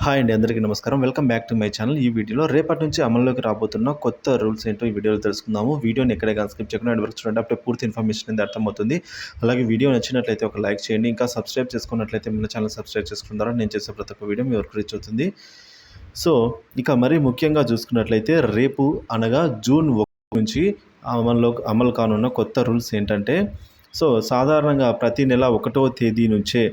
Hi అండి, అందరికీ నమస్కారం. Welcome back to my channel. ఈ వీడియోలో రేపటి నుంచి అమల్లోకి రాబోతున్న కొత్త రూల్స్ ఏంటో ఈ వీడియోలో తెలుసుకుందాము. వీడియోని ఎక్కడే కానీ స్కిప్ చేయకుండా ఎండ్ వరకు చూడండి. అప్పుడే పూర్తి ఇన్ఫర్మేషన్ అనేది అర్థమవుతుంది. అలాగే వీడియో నచ్చినట్లయితే ఒక లైక్ చేయండి. ఇంకా సబ్స్క్రైబ్ చేసుకున్నట్లయితే మన ఛానల్ సబ్స్క్రైబ్ చేసుకున్న ద్వారా నేను చేసే ప్రతి ఒక్క వీడియో మీ వరకు రీచ్ అవుతుంది. సో ఇక మరీ ముఖ్యంగా చూసుకున్నట్లయితే రేపు అనగా జూన్ 1 నుంచి అమలు కానున్న కొత్త రూల్స్ ఏంటంటే, సో సాధారణంగా ప్రతి నెల 1వ తేదీ నుంచే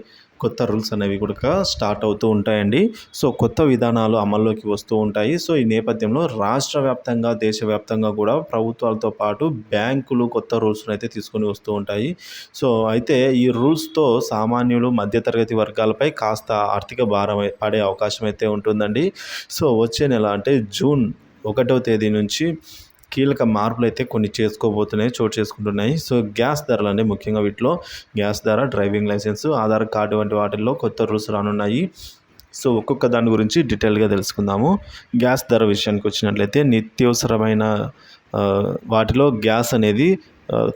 కొత్త రూల్స్ అనేవి కూడా స్టార్ట్ అవుతూ ఉంటాయండి. సో కొత్త విధానాలు అమల్లోకి వస్తూ ఉంటాయి. సో ఈ నేపథ్యంలో రాష్ట్ర వ్యాప్తంగా, దేశవ్యాప్తంగా కూడా ప్రభుత్వాలతో పాటు బ్యాంకులు కొత్త రూల్స్ను అయితే తీసుకొని వస్తూ ఉంటాయి. సో అయితే ఈ రూల్స్తో సామాన్యులు, మధ్యతరగతి వర్గాలపై కాస్త ఆర్థిక భారం పడే అవకాశం అయితే ఉంటుందండి. సో వచ్చే నెల అంటే జూన్ 1వ తేదీ నుంచి కీలక మార్పులు అయితే కొన్ని చోటు చేసుకుంటున్నాయి. సో గ్యాస్ ధరలు ముఖ్యంగా వీటిలో గ్యాస్ ధర, డ్రైవింగ్ లైసెన్స్, ఆధార్ కార్డు వంటి వాటిల్లో కొత్త రూల్స్ రానున్నాయి. సో ఒక్కొక్క దాని గురించి డీటెయిల్గా తెలుసుకుందాము. గ్యాస్ ధర విషయానికి వచ్చినట్లయితే నిత్యవసరమైన వాటిలో గ్యాస్ అనేది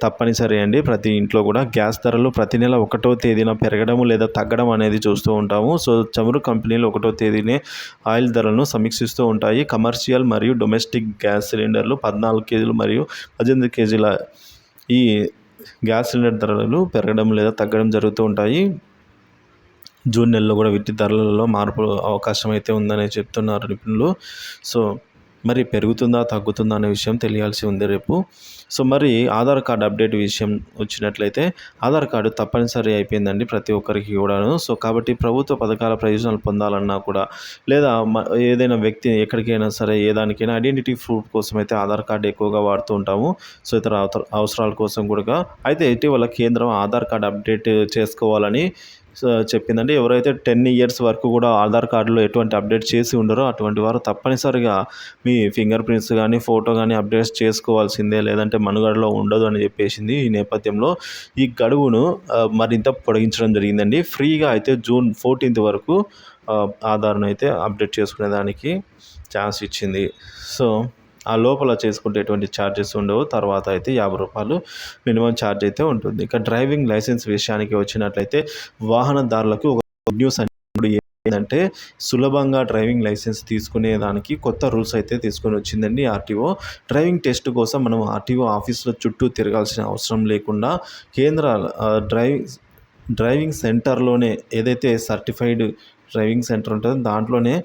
తప్పనిసరి అండి. ప్రతి ఇంట్లో కూడా గ్యాస్ ధరలు ప్రతి నెల 1వ తేదీన పెరగడం లేదా తగ్గడం అనేది చూస్తూ ఉంటాము. సో చమురు కంపెనీలు 1వ తేదీనే ఆయిల్ ధరలను సమీక్షిస్తూ ఉంటాయి. కమర్షియల్ మరియు డొమెస్టిక్ గ్యాస్ సిలిండర్లు 14 కేజీలు మరియు 18 కేజీల ఈ గ్యాస్ సిలిండర్ ధరలు పెరగడం లేదా తగ్గడం జరుగుతూ ఉంటాయి. జూన్ నెలలో కూడా వీటి ధరలలో మార్పు అవకాశం అయితే ఉందని చెప్తున్నారు నిపుణులు. సో మరి పెరుగుతుందా, తగ్గుతుందా అనే విషయం తెలియాల్సి ఉంది రేపు. సో మరి ఆధార్ కార్డు అప్డేట్ విషయం వచ్చినట్లయితే ఆధార్ కార్డు తప్పనిసరి అయిపోయిందండి ప్రతి ఒక్కరికి కూడాను. సో కాబట్టి ప్రభుత్వ పథకాల ప్రయోజనాలు పొందాలన్నా కూడా, లేదా ఏదైనా వ్యక్తి ఎక్కడికైనా సరే ఏ దానికైనా ఐడెంటిటీ ప్రూఫ్ కోసం అయితే ఆధార్ కార్డు ఎక్కువగా వాడుతూ ఉంటాము. సో ఇతర అవసరాల కోసం కూడా. అయితే ఇటీవల కేంద్రం ఆధార్ కార్డు అప్డేట్ చేసుకోవాలని చెప్పిందండి. ఎవరైతే 10 ఇయర్స్ వరకు కూడా ఆధార్ కార్డులో ఎటువంటి అప్డేట్ చేసి ఉండరో అటువంటి వారు తప్పనిసరిగా మీ ఫింగర్ ప్రింట్స్ కానీ, ఫోటో కానీ అప్డేట్ చేసుకోవాల్సిందే, లేదంటే మనుగడలో ఉండదు అని చెప్పేసింది. ఈ నేపథ్యంలో ఈ గడువును మరింత పొడిగించడం జరిగిందండి. ఫ్రీగా అయితే జూన్ 14 వరకు ఆధార్ను అయితే అప్డేట్ చేసుకునేదానికి ఛాన్స్ ఇచ్చింది. సో ఆ లోపల చేసుకుంటే ఎటువంటి ఛార్జెస్ ఉండవు. తర్వాత అయితే ₹50 మినిమం ఛార్జ్ అయితే ఉంటుంది. ఇక డ్రైవింగ్ లైసెన్స్ విషయానికి వచ్చినట్లయితే వాహనదారులకు ఒక గుడ్ న్యూస్ ఏంటంటే, సులభంగా డ్రైవింగ్ లైసెన్స్ తీసుకునేదానికి కొత్త రూల్స్ అయితే తీసుకొని వచ్చిందండి ఆర్టీఓ. డ్రైవింగ్ టెస్ట్ కోసం మనం ఆర్టీఓ ఆఫీసుల చుట్టూ తిరగాల్సిన అవసరం లేకుండా కేంద్ర డ్రైవింగ్ సెంటర్లోనే, ఏదైతే సర్టిఫైడ్ డ్రైవింగ్ సెంటర్ ఉంటుందో దాంట్లోనే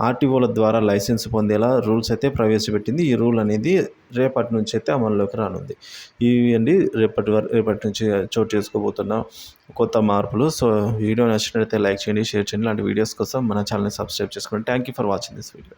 ఆర్టీఓల ద్వారా లైసెన్స్ పొందేలా రూల్స్ అయితే ప్రవేశపెట్టింది. ఈ రూల్ అనేది రేపటి నుంచి అయితే అమల్లోకి రానుంది. ఇవి అండి రేపటి నుంచి చోటు చేసుకోబోతున్న కొత్త మార్పులు. సో వీడియో నచ్చినట్లయితే లైక్ చేయండి, షేర్ చేయండి. ఇలాంటి వీడియోస్ కోసం మన ఛానల్ని సబ్స్క్రైబ్ చేసుకోండి. Thank you for watching this video.